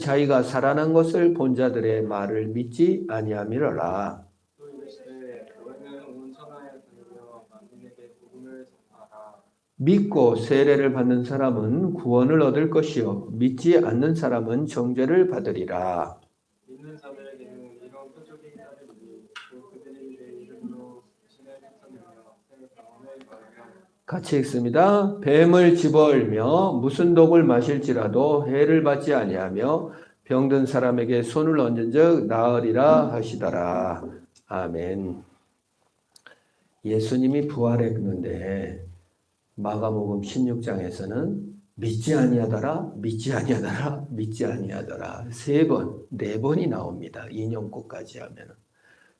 자기가 살아난 것을 본 자들의 말을 믿지 아니함이로라. 또 이르시되 너희는 온 천하에 다니며 만민에게 복음을 전하라. 믿고 세례를 받는 사람은 구원을 얻을 것이요 믿지 않는 사람은 정죄를 받으리라. 믿는 자들에게는 이런 표적이 따르리니 또 그들이 내 이름으로 신을 쫓아내며 새 방언을 말하며 같이 읽습니다. 뱀을 집어을며 무슨 독을 마실지라도 해를 받지 아니하며 병든 사람에게 손을 얹은 적 나으리라 하시더라. 아멘. 예수님이 부활했는데 마가복음 16장에서는 믿지 아니하더라, 믿지 아니하더라, 믿지 아니하더라 3번, 4번이 나옵니다. 인용구까지 하면은.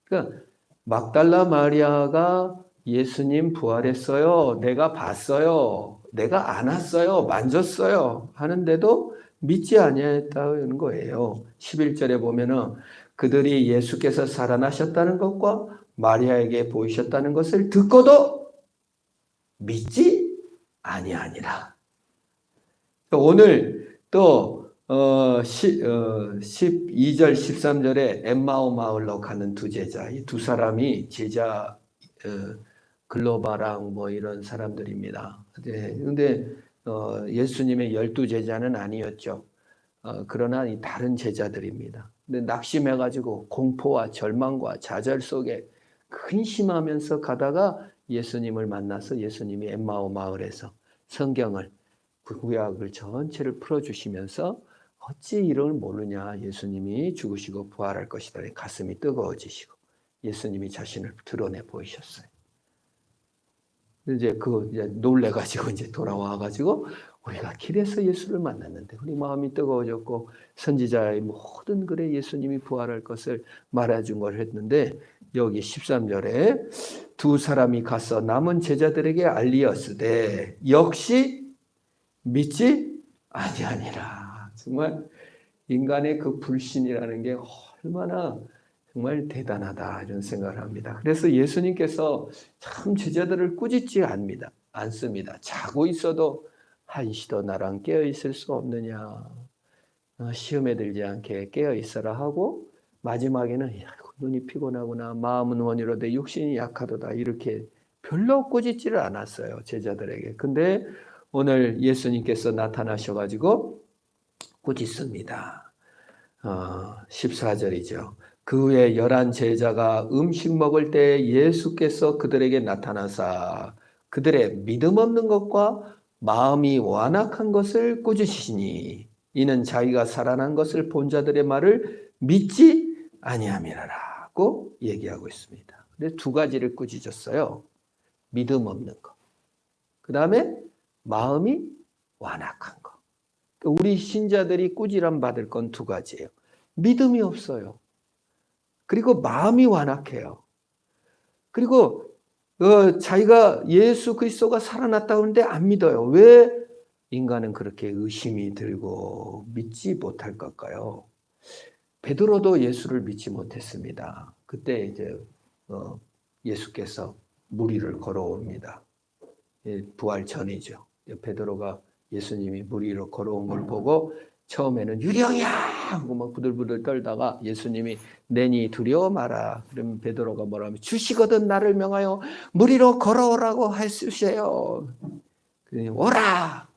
그러니까 막달라 마리아가 예수님 부활했어요. 내가 봤어요. 내가 안았어요. 만졌어요. 하는데도 믿지 아니했다는 거예요. 11절에 보면은 그들이 예수께서 살아나셨다는 것과 마리아에게 보이셨다는 것을 듣고도 믿지 아니하니라. 오늘 또 12절 13절에 엠마오 마을로 가는 두 제자, 이 두 사람이 제자 글로바랑 뭐 이런 사람들입니다. 근데 예수님의 12제자는 아니었죠. 그러나 이 다른 제자들입니다. 근데 낙심해가지고 공포와 절망과 좌절 속에 근심하면서 가다가 예수님을 만나서 예수님이 엠마오 마을에서 성경을 구약을 전체를 풀어주시면서 어찌 이를 모르냐, 예수님이 죽으시고 부활할 것이다. 가슴이 뜨거워지시고 예수님이 자신을 드러내 보이셨어요. 이제 놀래가지고 이제 돌아와가지고 우리가 길에서 예수를 만났는데 우리 마음이 뜨거워졌고 선지자의 모든 글에 예수님이 부활할 것을 말해준 걸 했는데 여기 13절에 두 사람이 가서 남은 제자들에게 알리었으되 역시 믿지 아니하니라. 정말 인간의 그 불신이라는 게 얼마나 정말 대단하다 이런 생각을 합니다. 그래서 예수님께서 참 제자들을 꾸짖지 않습니다. 자고 있어도 한시도 나랑 깨어 있을 수 없느냐. 시험에 들지 않게 깨어 있어라 하고 마지막에는 눈이 피곤하구나. 마음은 원이로되 육신이 약하도다. 이렇게 별로 꾸짖지를 않았어요. 제자들에게. 근데 오늘 예수님께서 나타나셔가지고 꾸짖습니다. 14절이죠. 그 후에 11 제자가 음식 먹을 때 예수께서 그들에게 나타나사 그들의 믿음 없는 것과 마음이 완악한 것을 꾸짖으시니 이는 자기가 살아난 것을 본 자들의 말을 믿지 아니함이라고 얘기하고 있습니다. 근데 두 가지를 꾸짖었어요. 믿음 없는 것. 그 다음에 마음이 완악한 것. 우리 신자들이 꾸지람 받을 건 두 가지예요. 믿음이 없어요. 그리고 마음이 완악해요. 그리고 자기가 예수 그리스도가 살아났다고 하는데 안 믿어요. 왜 인간은 그렇게 의심이 들고 믿지 못할 걸까요? 베드로도 예수를 믿지 못했습니다. 그때 이제 예수께서 물 위를 걸어옵니다. 부활 전이죠. 베드로가 예수님이 물 위로 걸어온 걸 보고 처음에는 유령이야 하고 막 부들부들 떨다가 예수님이 내니 두려워 마라. 그러면 베드로가 뭐라면 주시거든 나를 명하여 물 위로 걸어오라고 하시세요. 오라.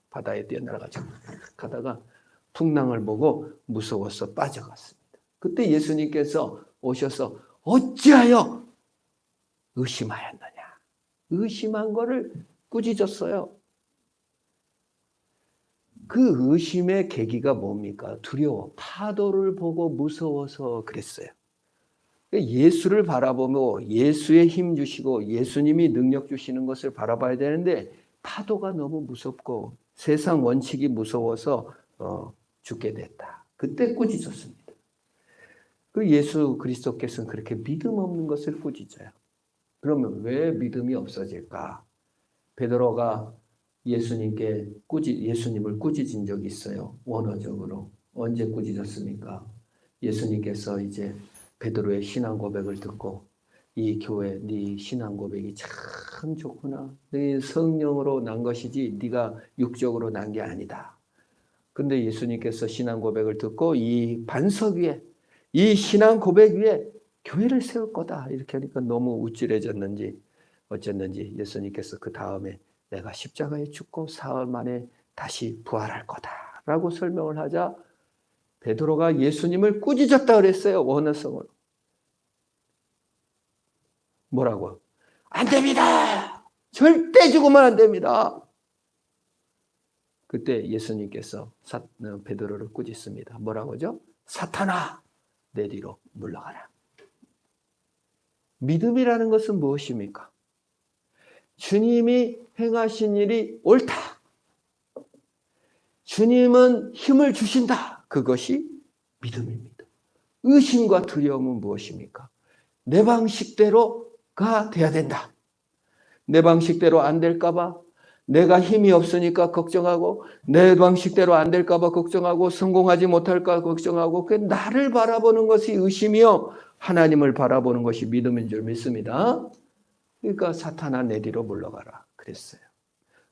바다에 뛰어날아가지고 가다가 풍랑을 보고 무서워서 빠져갔습니다. 그때 예수님께서 오셔서 어찌하여 의심하였느냐. 의심한 거를 꾸짖었어요. 그 의심의 계기가 뭡니까? 두려워. 파도를 보고 무서워서 그랬어요. 예수를 바라보며 예수의 힘 주시고 예수님이 능력 주시는 것을 바라봐야 되는데 파도가 너무 무섭고 세상 원칙이 무서워서 죽게 됐다. 그때 꾸짖었습니다. 그 예수 그리스도께서는 그렇게 믿음 없는 것을 꾸짖어요. 그러면 왜 믿음이 없어질까? 베드로가 예수님을 꾸짖은 적이 있어요. 원어적으로. 언제 꾸짖었습니까? 예수님께서 이제 베드로의 신앙 고백을 듣고 이 교회 네 신앙 고백이 참 좋구나. 네 성령으로 난 것이지 네가 육적으로 난 게 아니다. 근데 예수님께서 신앙 고백을 듣고 이 반석 위에, 이 신앙 고백 위에 교회를 세울 거다 이렇게 하니까 너무 우쭐해졌는지 어쨌는지 예수님께서 그 다음에 내가 십자가에 죽고 사흘 만에 다시 부활할 거다라고 설명을 하자 베드로가 예수님을 꾸짖었다 그랬어요. 원어성으로. 뭐라고? 안 됩니다. 절대 죽으면 안 됩니다. 그때 예수님께서 베드로를 꾸짖습니다. 뭐라고죠? 사탄아, 내 뒤로 물러가라. 믿음이라는 것은 무엇입니까? 주님이 행하신 일이 옳다. 주님은 힘을 주신다. 그것이 믿음입니다. 의심과 두려움은 무엇입니까? 내 방식대로가 돼야 된다. 내 방식대로 안 될까 봐 내가 힘이 없으니까 걱정하고 내 방식대로 안 될까 봐 걱정하고 성공하지 못할까 걱정하고 그 나를 바라보는 것이 의심이요 하나님을 바라보는 것이 믿음인 줄 믿습니다. 그러니까 사탄아 내 뒤로 물러가라 그랬어요.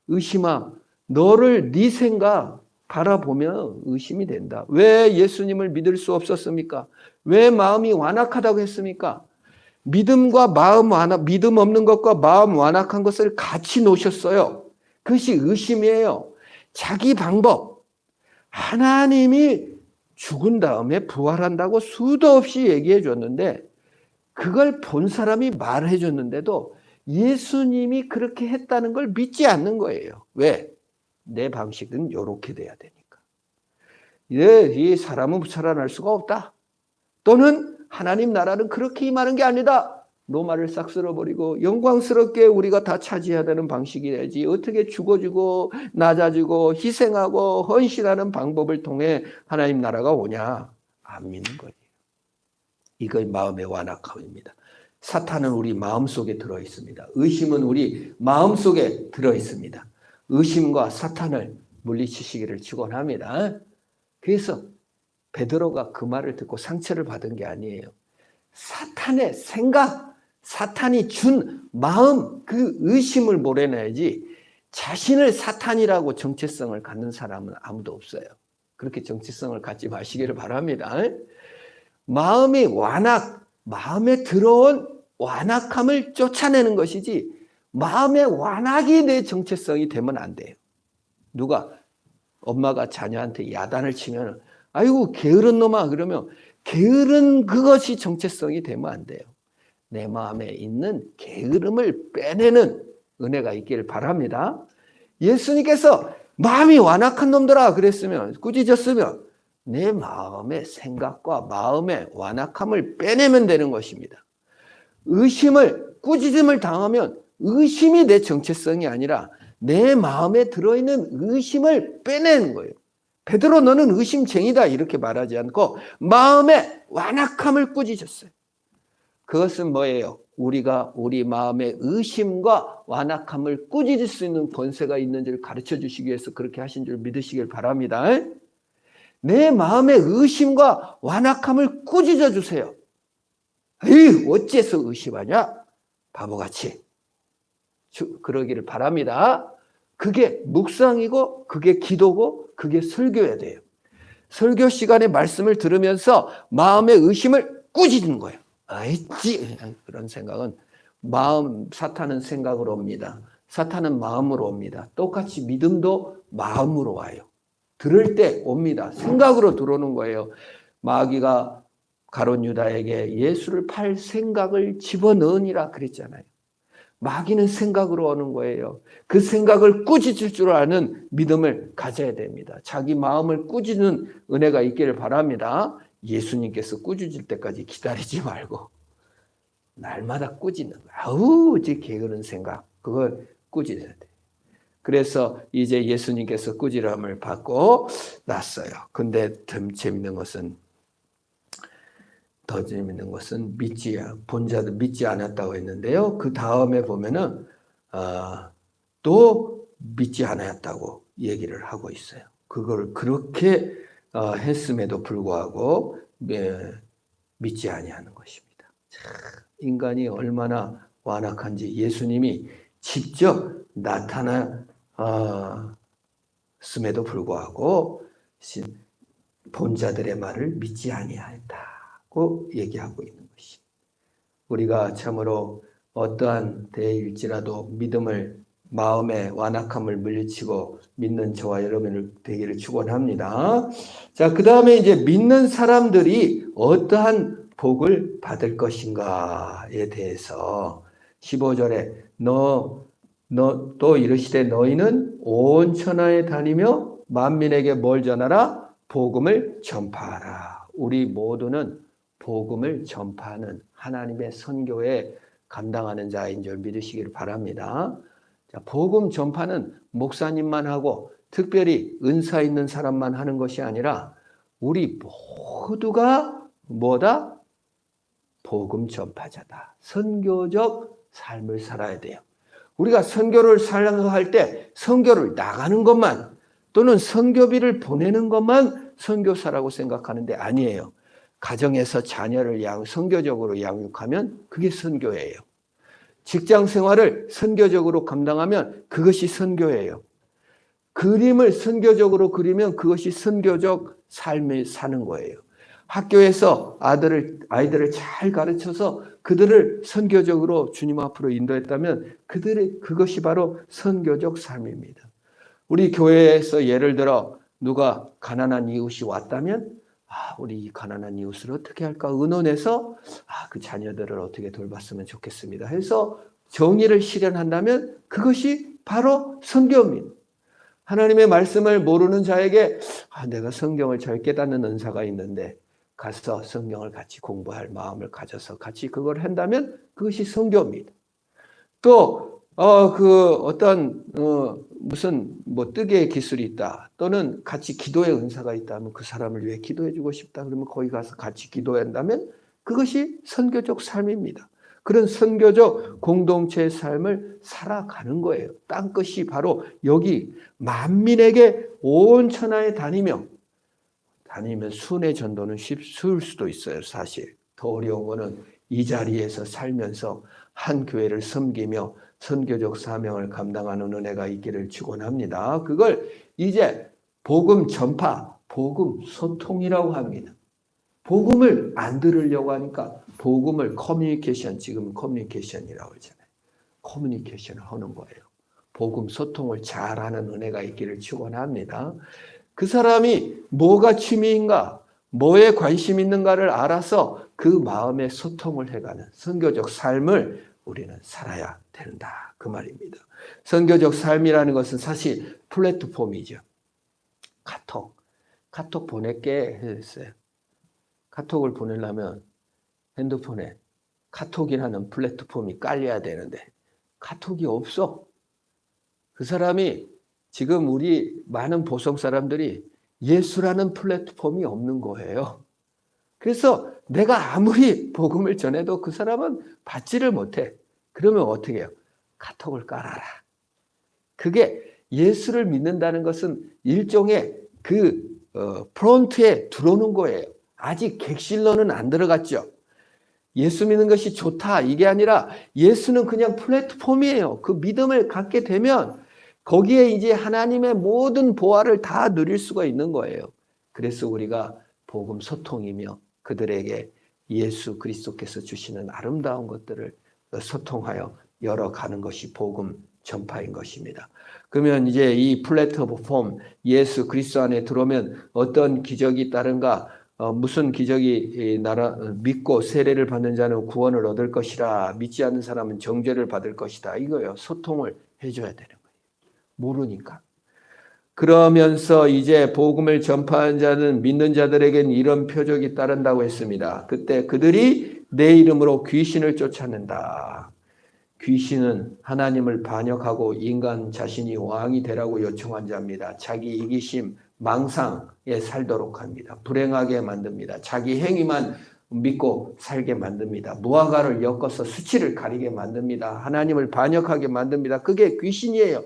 의심아 너를 네 생각 바라보면 의심이 된다. 왜 예수님을 믿을 수 없었습니까? 왜 마음이 완악하다고 했습니까? 믿음과 마음 완악, 믿음 없는 것과 마음 완악한 것을 같이 놓으셨어요. 그것이 의심이에요. 자기 방법. 하나님이 죽은 다음에 부활한다고 수도 없이 얘기해 줬는데 그걸 본 사람이 말해 줬는데도 예수님이 그렇게 했다는 걸 믿지 않는 거예요. 왜? 내 방식은 이렇게 돼야 되니까. 이 사람은 살아날 수가 없다. 또는 하나님 나라는 그렇게 임하는 게 아니다. 노마를 싹 쓸어버리고 영광스럽게 우리가 다 차지해야 되는 방식이야지. 어떻게 죽어주고 낮아지고 희생하고 헌신하는 방법을 통해 하나님 나라가 오냐. 안 믿는 거예요. 이거 마음의 완악함입니다. 사탄은 우리 마음속에 들어있습니다. 의심은 우리 마음속에 들어있습니다. 의심과 사탄을 물리치시기를 축원합니다. 그래서 베드로가 그 말을 듣고 상처를 받은 게 아니에요. 사탄의 생각, 사탄이 준 마음, 그 의심을 몰아내야지 자신을 사탄이라고 정체성을 갖는 사람은 아무도 없어요. 그렇게 정체성을 갖지 마시기를 바랍니다. 마음이 마음에 들어온 완악함을 쫓아내는 것이지 마음의 완악이 내 정체성이 되면 안 돼요. 누가 엄마가 자녀한테 야단을 치면 아이고 게으른 놈아 그러면 게으른 그것이 정체성이 되면 안 돼요. 내 마음에 있는 게으름을 빼내는 은혜가 있기를 바랍니다. 예수님께서 마음이 완악한 놈들아 그랬으면 꾸짖었으면 내 마음의 생각과 마음의 완악함을 빼내면 되는 것입니다. 의심을 꾸짖음을 당하면 의심이 내 정체성이 아니라 내 마음에 들어있는 의심을 빼내는 거예요. 베드로 너는 의심쟁이다 이렇게 말하지 않고 마음의 완악함을 꾸짖었어요. 그것은 뭐예요? 우리가 우리 마음의 의심과 완악함을 꾸짖을 수 있는 권세가 있는지를 가르쳐 주시기 위해서 그렇게 하신 줄 믿으시길 바랍니다. 내 마음의 의심과 완악함을 꾸짖어 주세요. 에이, 어째서 의심하냐? 바보같이. 그러기를 바랍니다. 그게 묵상이고 그게 기도고 그게 설교해야 돼요. 설교 시간에 말씀을 들으면서 마음의 의심을 꾸짖는 거예요. 아이지 그런 생각은 사탄은 생각으로 옵니다. 사탄은 마음으로 옵니다. 똑같이 믿음도 마음으로 와요. 들을 때 옵니다. 생각으로 들어오는 거예요. 마귀가 가룟 유다에게 예수를 팔 생각을 집어넣으니라 그랬잖아요. 마귀는 생각으로 오는 거예요. 그 생각을 꾸짖을 줄 아는 믿음을 가져야 됩니다. 자기 마음을 꾸짖는 은혜가 있기를 바랍니다. 예수님께서 꾸짖을 때까지 기다리지 말고 날마다 꾸짖는 거예요. 아우, 제 게으른 생각. 그걸 꾸짖어야 돼요. 그래서 이제 예수님께서 꾸지람을 받고 났어요. 근데 더 재밌는 것은 본자도 믿지 않았다고 했는데요. 그 다음에 보면은 또 믿지 않았다고 얘기를 하고 있어요. 그걸 그렇게 했음에도 불구하고 믿지 아니하는 것입니다. 인간이 얼마나 완악한지 예수님이 직접 나타났음에도 불구하고 본자들의 말을 믿지 아니하였다고 얘기하고 있는 것이. 우리가 참으로 어떠한 때일지라도 믿음을 마음의 완악함을 물리치고 믿는 저와 여러분을 되기를 축원합니다. 자, 그 다음에 이제 믿는 사람들이 어떠한 복을 받을 것인가에 대해서 15절에 너 또 이르시되 너희는 온 천하에 다니며 만민에게 뭘 전하라? 복음을 전파하라. 우리 모두는 복음을 전파하는 하나님의 선교에 감당하는 자인 줄 믿으시기를 바랍니다. 자, 복음 전파는 목사님만 하고 특별히 은사 있는 사람만 하는 것이 아니라 우리 모두가 뭐다? 복음 전파자다. 선교적 삶을 살아야 돼요. 우리가 선교를 살려고 할 때 선교를 나가는 것만 또는 선교비를 보내는 것만 선교사라고 생각하는데 아니에요. 가정에서 자녀를 선교적으로 양육하면 그게 선교예요. 직장 생활을 선교적으로 감당하면 그것이 선교예요. 그림을 선교적으로 그리면 그것이 선교적 삶을 사는 거예요. 학교에서 아이들을 잘 가르쳐서 그들을 선교적으로 주님 앞으로 인도했다면 그것이 바로 선교적 삶입니다. 우리 교회에서 예를 들어 누가 가난한 이웃이 왔다면 우리 이 가난한 이웃을 어떻게 할까 의논해서 그 자녀들을 어떻게 돌봤으면 좋겠습니다 해서 정의를 실현한다면 그것이 바로 선교입니다. 하나님의 말씀을 모르는 자에게 내가 성경을 잘 깨닫는 은사가 있는데 가서 성경을 같이 공부할 마음을 가져서 같이 그걸 한다면 그것이 선교입니다. 또 무슨 뜨개의 기술이 있다 또는 같이 기도의 은사가 있다면 그 사람을 위해 기도해주고 싶다 그러면 거기 가서 같이 기도한다면 그것이 선교적 삶입니다. 그런 선교적 공동체의 삶을 살아가는 거예요. 땅끝이 바로 여기 만민에게 온 천하에 다니면 순회 전도는 쉬울 수도 있어요. 사실 더 어려운 거는 이 자리에서 살면서 한 교회를 섬기며 선교적 사명을 감당하는 은혜가 있기를 축원합니다. 그걸 이제 복음 전파, 복음 소통이라고 합니다. 복음을 안 들으려고 하니까 복음을 커뮤니케이션, 지금 커뮤니케이션이라고 하잖아요. 커뮤니케이션을 하는 거예요. 복음 소통을 잘하는 은혜가 있기를 축원합니다. 그 사람이 뭐가 취미인가, 뭐에 관심 있는가를 알아서 그 마음의 소통을 해가는 선교적 삶을 우리는 살아야 된다. 그 말입니다. 선교적 삶이라는 것은 사실 플랫폼이죠. 카톡 보낼게 했어요. 카톡을 보내려면 핸드폰에 카톡이라는 플랫폼이 깔려야 되는데 카톡이 없어. 그 사람이 지금 우리 많은 보성 사람들이 예수라는 플랫폼이 없는 거예요. 그래서 내가 아무리 복음을 전해도 그 사람은 받지를 못해. 그러면 어떻게 해요? 카톡을 깔아라. 그게 예수를 믿는다는 것은 일종의 프론트에 들어오는 거예요. 아직 객실로는 안 들어갔죠. 예수 믿는 것이 좋다 이게 아니라 예수는 그냥 플랫폼이에요. 그 믿음을 갖게 되면 거기에 이제 하나님의 모든 보화를 다 누릴 수가 있는 거예요. 그래서 우리가 복음 소통이며 그들에게 예수 그리스도께서 주시는 아름다운 것들을 소통하여 열어가는 것이 복음 전파인 것입니다. 그러면 이제 이 플랫폼 예수 그리스도 안에 들어오면 어떤 기적이 따른가? 무슨 기적이 믿고 세례를 받는 자는 구원을 얻을 것이라 믿지 않는 사람은 정죄를 받을 것이다. 이거요. 소통을 해줘야 되는 거예요. 모르니까. 그러면서 이제 복음을 전파한 자는 믿는 자들에겐 이런 표적이 따른다고 했습니다. 그때 그들이 내 이름으로 귀신을 쫓아낸다. 귀신은 하나님을 반역하고 인간 자신이 왕이 되라고 요청한 자입니다. 자기 이기심, 망상에 살도록 합니다. 불행하게 만듭니다. 자기 행위만 믿고 살게 만듭니다. 무화과를 엮어서 수치를 가리게 만듭니다. 하나님을 반역하게 만듭니다. 그게 귀신이에요.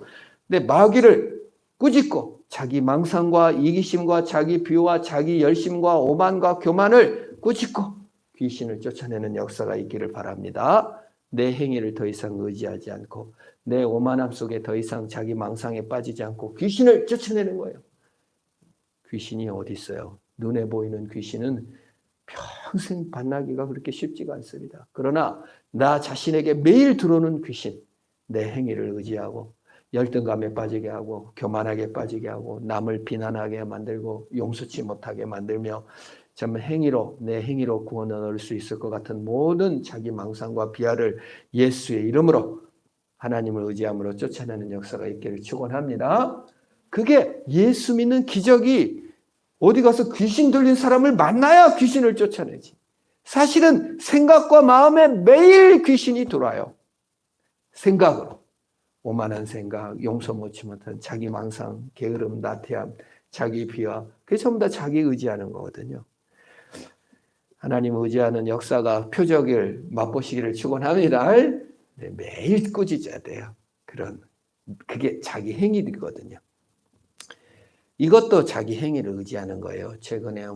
근데 마귀를 꾸짖고 자기 망상과 이기심과 자기 비호와 자기 열심과 오만과 교만을 꾸짖고 귀신을 쫓아내는 역사가 있기를 바랍니다. 내 행위를 더 이상 의지하지 않고 내 오만함 속에 더 이상 자기 망상에 빠지지 않고 귀신을 쫓아내는 거예요. 귀신이 어디 있어요? 눈에 보이는 귀신은 평생 반나기가 그렇게 쉽지가 않습니다. 그러나 나 자신에게 매일 들어오는 귀신, 내 행위를 의지하고 열등감에 빠지게 하고 교만하게 빠지게 하고 남을 비난하게 만들고 용서치 못하게 만들며 정말 행위로, 내 행위로 구원을 얻을 수 있을 것 같은 모든 자기 망상과 비하를 예수의 이름으로 하나님을 의지함으로 쫓아내는 역사가 있기를 축원합니다. 그게 예수 믿는 기적이 어디 가서 귀신 들린 사람을 만나야 귀신을 쫓아내지. 사실은 생각과 마음에 매일 귀신이 들어와요. 생각으로. 오만한 생각, 용서 못치 못한 자기 망상, 게으름, 나태함, 자기 비하. 그게 전부 다 자기 의지하는 거거든요. 하나님 의지하는 역사가 표적을 맛보시기를 축원합니다. 네, 매일 꾸짖어야 돼요. 그게 자기 행위거든요. 이것도 자기 행위를 의지하는 거예요. 최근에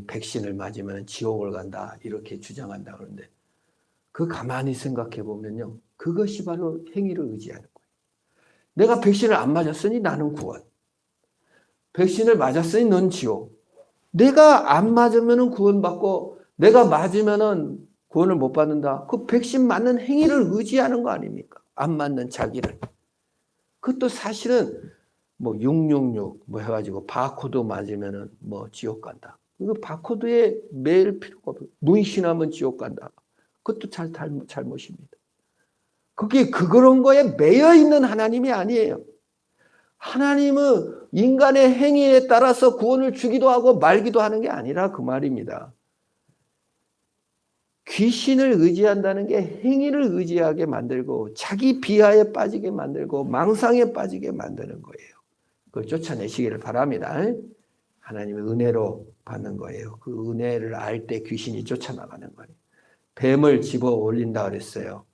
백신을 맞으면 지옥을 간다 이렇게 주장한다 그러는데 그 가만히 생각해 보면요. 그것이 바로 행위를 의지하는 거예요. 내가 백신을 안 맞았으니 나는 구원. 백신을 맞았으니 넌 지옥. 내가 안 맞으면 구원받고 내가 맞으면 구원을 못 받는다. 그 백신 맞는 행위를 의지하는 거 아닙니까? 안 맞는 자기를. 그것도 사실은 666 해가지고 바코드 맞으면은 지옥 간다. 이거 바코드에 매일 필요가 없어요. 문신하면 지옥 간다. 그것도 잘못입니다. 그게 그런 거에 매여 있는 하나님이 아니에요. 하나님은 인간의 행위에 따라서 구원을 주기도 하고 말기도 하는 게 아니라 그 말입니다. 귀신을 의지한다는 게 행위를 의지하게 만들고 자기 비하에 빠지게 만들고 망상에 빠지게 만드는 거예요. 그걸 쫓아내시기를 바랍니다. 하나님의 은혜로 받는 거예요. 그 은혜를 알 때 귀신이 쫓아나가는 거예요. 뱀을 집어 올린다 그랬어요.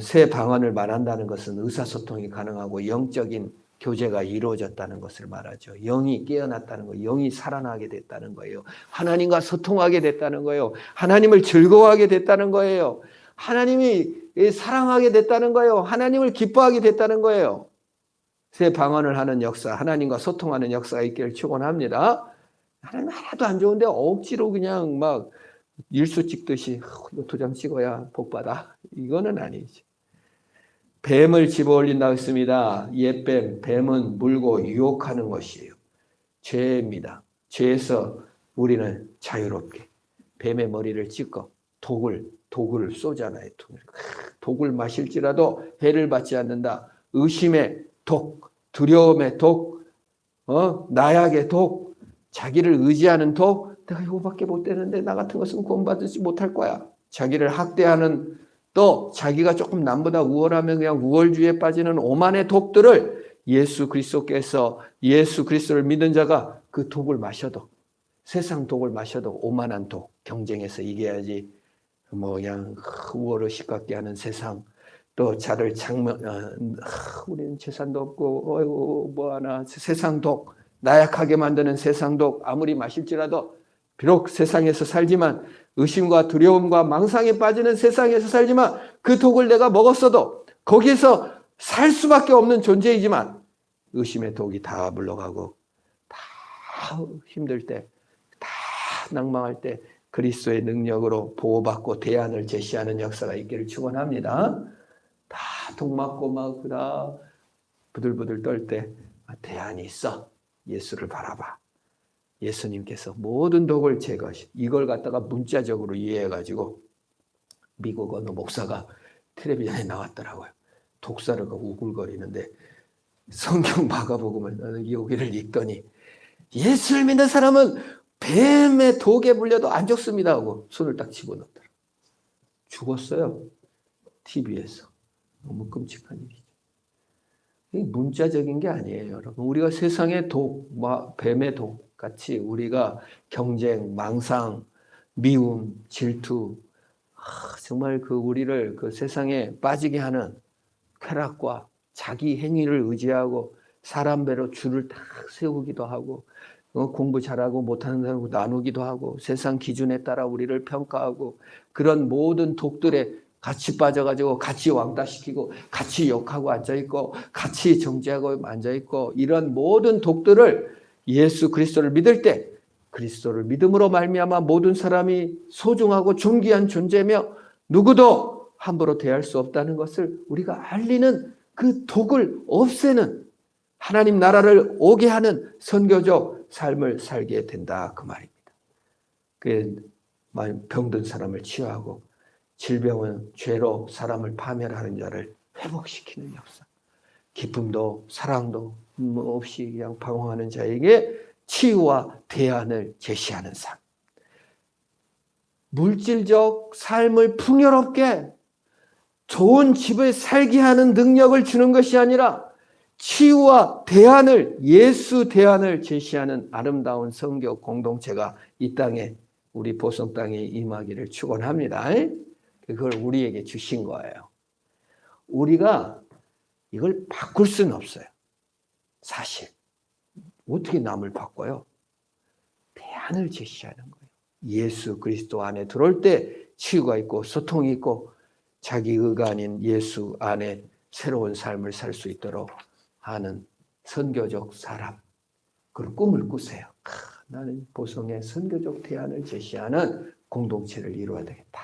새 방언을 말한다는 것은 의사소통이 가능하고 영적인 교제가 이루어졌다는 것을 말하죠. 영이 깨어났다는 거예요. 영이 살아나게 됐다는 거예요. 하나님과 소통하게 됐다는 거예요. 하나님을 즐거워하게 됐다는 거예요. 하나님이 사랑하게 됐다는 거예요. 하나님을 기뻐하게 됐다는 거예요. 새 방언을 하는 역사, 하나님과 소통하는 역사가 있기를 축원합니다. 하나님 하나도 안 좋은데 억지로 그냥 막 일수 찍듯이 이거 도장 찍어야 복 받아. 이거는 아니지. 뱀을 집어 올린다고 했습니다. 옛뱀, 뱀은 물고 유혹하는 것이에요. 죄입니다. 죄에서 우리는 자유롭게 뱀의 머리를 찍고 독을 쏘잖아요. 독을 마실지라도 해를 받지 않는다. 의심의 독, 두려움의 독, 나약의 독, 자기를 의지하는 독. 내가 이거밖에 못 되는데 나 같은 것은 구원받지 못할 거야. 자기를 학대하는 또 자기가 조금 남보다 우월하면 그냥 우월주의에 빠지는 오만의 독들을 예수 그리스도께서 예수 그리스도를 믿는 자가 그 독을 마셔도 세상 독을 마셔도 오만한 독, 경쟁해서 이겨야지 그냥 우월을 시끄럽게 하는 세상 또 자를 우리는 재산도 없고 뭐하나 세상 독 나약하게 만드는 세상 독 아무리 마실지라도 비록 세상에서 살지만 의심과 두려움과 망상에 빠지는 세상에서 살지만 그 독을 내가 먹었어도 거기에서 살 수밖에 없는 존재이지만 의심의 독이 다 물러가고 다 힘들 때 다 낭망할 때 그리스도의 능력으로 보호받고 대안을 제시하는 역사가 있기를 축원합니다. 다 독 맞고 막 그다 부들부들 떨 때 대안이 있어. 예수를 바라봐. 예수님께서 모든 독을 제거하시. 이걸 갖다가 문자적으로 이해해가지고 미국 어느 목사가 텔레비전에 나왔더라고요. 독사르가 우글거리는데 성경 마가복음을 여기를 읽더니 예수를 믿는 사람은 뱀의 독에 물려도 안 죽습니다 하고 손을 딱 집어넣더라. 죽었어요. TV에서. 너무 끔찍한 일이죠. 이게 문자적인 게 아니에요, 여러분. 우리가 세상의 독, 뱀의 독 같이 우리가 경쟁, 망상, 미움, 질투, 정말 우리를 세상에 빠지게 하는 쾌락과 자기 행위를 의지하고 사람 배로 줄을 딱 세우기도 하고 공부 잘하고 못하는 사람하고 나누기도 하고 세상 기준에 따라 우리를 평가하고 그런 모든 독들에 같이 빠져가지고 같이 왕따시키고 같이 욕하고 앉아있고 같이 정죄하고 앉아있고 이런 모든 독들을 예수 그리스도를 믿을 때 그리스도를 믿음으로 말미암아 모든 사람이 소중하고 존귀한 존재며 누구도 함부로 대할 수 없다는 것을 우리가 알리는 그 독을 없애는 하나님 나라를 오게 하는 선교적 삶을 살게 된다 그 말입니다. 그 병든 사람을 치유하고 질병은 죄로 사람을 파멸하는 자를 회복시키는 역사. 기쁨도 사랑도 없이 그냥 방황하는 자에게 치유와 대안을 제시하는 삶. 물질적 삶을 풍요롭게 좋은 집에 살게 하는 능력을 주는 것이 아니라 치유와 대안을, 예수 대안을 제시하는 아름다운 선교 공동체가 이 땅에, 우리 보성 땅에 임하기를 축원합니다. 그걸 우리에게 주신 거예요. 우리가 이걸 바꿀 수는 없어요. 사실 어떻게 남을 바꿔요? 대안을 제시하는 거예요. 예수 그리스도 안에 들어올 때 치유가 있고 소통이 있고 자기 의가 아닌 예수 안에 새로운 삶을 살 수 있도록 하는 선교적 사람, 그런 꿈을 꾸세요. 나는 보성에 선교적 대안을 제시하는 공동체를 이루어야 되겠다.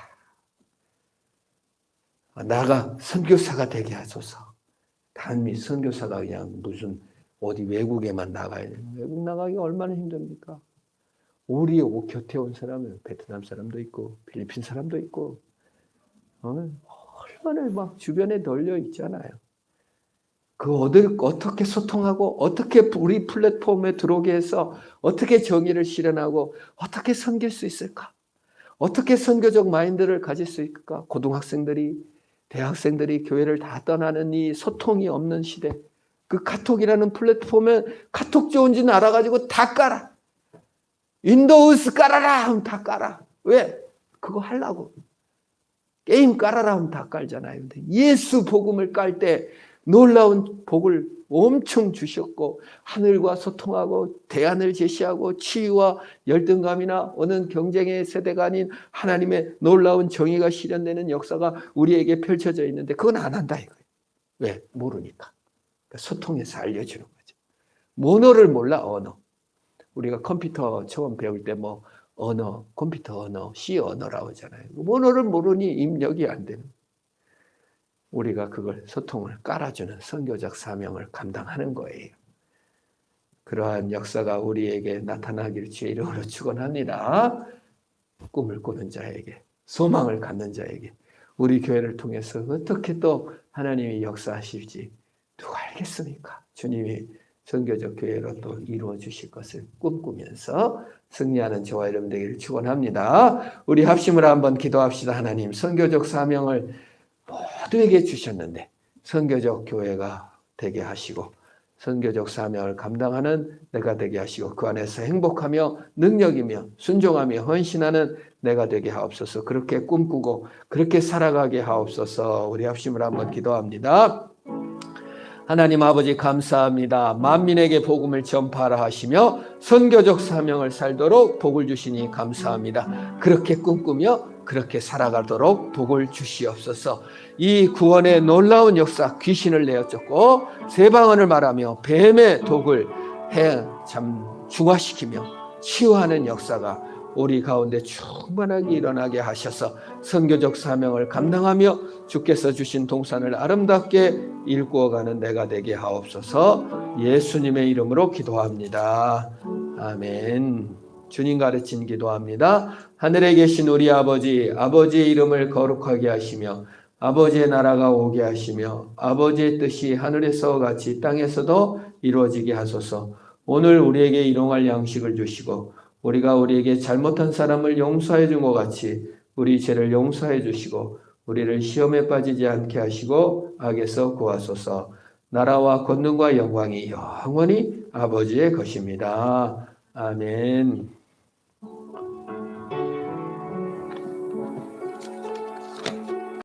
나가 선교사가 되게 하소서. 단미 선교사가 그냥 무슨 어디 외국에만 나가야 돼요. 외국 나가기가 얼마나 힘듭니까? 우리 곁에 온 사람은 베트남 사람도 있고 필리핀 사람도 있고 얼마나 막 주변에 널려 있잖아요. 어떻게 소통하고 어떻게 우리 플랫폼에 들어오게 해서 어떻게 정의를 실현하고 어떻게 섬길 수 있을까? 어떻게 선교적 마인드를 가질 수 있을까? 고등학생들이 대학생들이 교회를 다 떠나는 이 소통이 없는 시대, 그 카톡이라는 플랫폼에 카톡 좋은지는 알아가지고 다 깔아. 윈도우스 깔아라 하면 다 깔아. 왜? 그거 하려고. 게임 깔아라 하면 다 깔잖아요. 근데 예수 복음을 깔 때 놀라운 복을 엄청 주셨고 하늘과 소통하고 대안을 제시하고 치유와 열등감이나 어느 경쟁의 세대가 아닌 하나님의 놀라운 정의가 실현되는 역사가 우리에게 펼쳐져 있는데 그건 안 한다 이거예요. 왜? 모르니까. 그러니까 소통해서 알려주는 거죠. 언어를 몰라. 언어. 우리가 컴퓨터 처음 배울 때 뭐 언어, 컴퓨터 언어, C 언어라고 하잖아요. 언어를 모르니 입력이 안 되는. 우리가 그걸 소통을 깔아주는 선교적 사명을 감당하는 거예요. 그러한 역사가 우리에게 나타나기를 주의 이름으로 축원합니다. 꿈을 꾸는 자에게, 소망을 갖는 자에게 우리 교회를 통해서 어떻게 또 하나님이 역사하실지 누가 알겠습니까? 주님이 선교적 교회로 또 이루어 주실 것을 꿈꾸면서 승리하는 저와 여러분 되기를 축원합니다. 우리 합심을 한번 기도합시다. 하나님, 선교적 사명을 모두에게 주셨는데 선교적 교회가 되게 하시고 선교적 사명을 감당하는 내가 되게 하시고 그 안에서 행복하며 능력이며 순종하며 헌신하는 내가 되게 하옵소서. 그렇게 꿈꾸고 그렇게 살아가게 하옵소서. 우리 합심을 한번 기도합니다. 하나님 아버지 감사합니다. 만민에게 복음을 전파하라 하시며 선교적 사명을 살도록 복을 주시니 감사합니다. 그렇게 꿈꾸며 그렇게 살아가도록 복을 주시옵소서. 이 구원의 놀라운 역사, 귀신을 내어쫓고 세방언을 말하며 뱀의 독을 중화시키며 치유하는 역사가 우리 가운데 충만하게 일어나게 하셔서 선교적 사명을 감당하며 주께서 주신 동산을 아름답게 일구어가는 내가 되게 하옵소서. 예수님의 이름으로 기도합니다. 아멘. 주님 가르친 기도합니다. 하늘에 계신 우리 아버지, 아버지의 이름을 거룩하게 하시며 아버지의 나라가 오게 하시며 아버지의 뜻이 하늘에서 같이 땅에서도 이루어지게 하소서. 오늘 우리에게 일용할 양식을 주시고 우리가 우리에게 잘못한 사람을 용서해 준 것 같이 우리 죄를 용서해 주시고 우리를 시험에 빠지지 않게 하시고 악에서 구하소서. 나라와 권능과 영광이 영원히 아버지의 것입니다. 아멘.